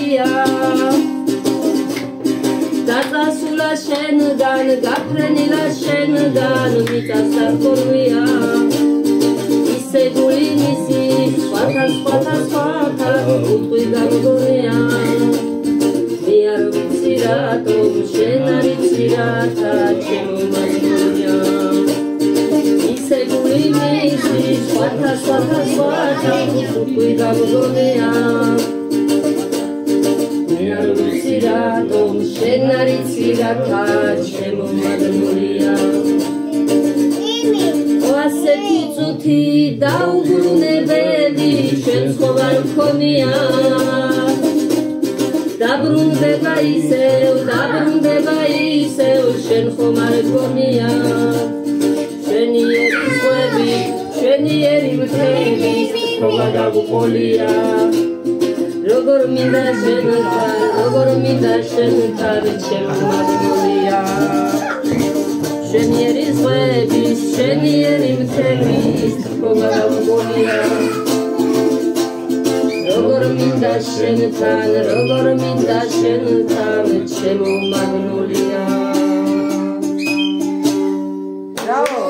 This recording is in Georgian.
მოგზაურია დაწასულა შენგან გაფრენილა შენგან მიწას დარქონია ისე გული მისი სხვათა უხვი გამგონია მე არ ვიცი რატომ შენ არ იცი რათა ჩემო მაგნოლია ისე გული მისი სხვათა უხვი გამგონია მე არ ვიცი რატომ შენ არ იცი რათა ჩემო მაგნოლია ასეთი წუთი დაუბრუნებელი შენ ხო არ მქონია დაბრუნდება ისევ შენ ხომ არ მქონია შენიერი ზღვები შენიერი მთები ხო გადაგუყოლია როგორ მინდა შენთან ჩემო მაგნოლია შენიერი ზღვების შენიერი მთების ხო გადაგუყოლია როგორ მინდა შენთან ჩემო მაგნოლია Bravo!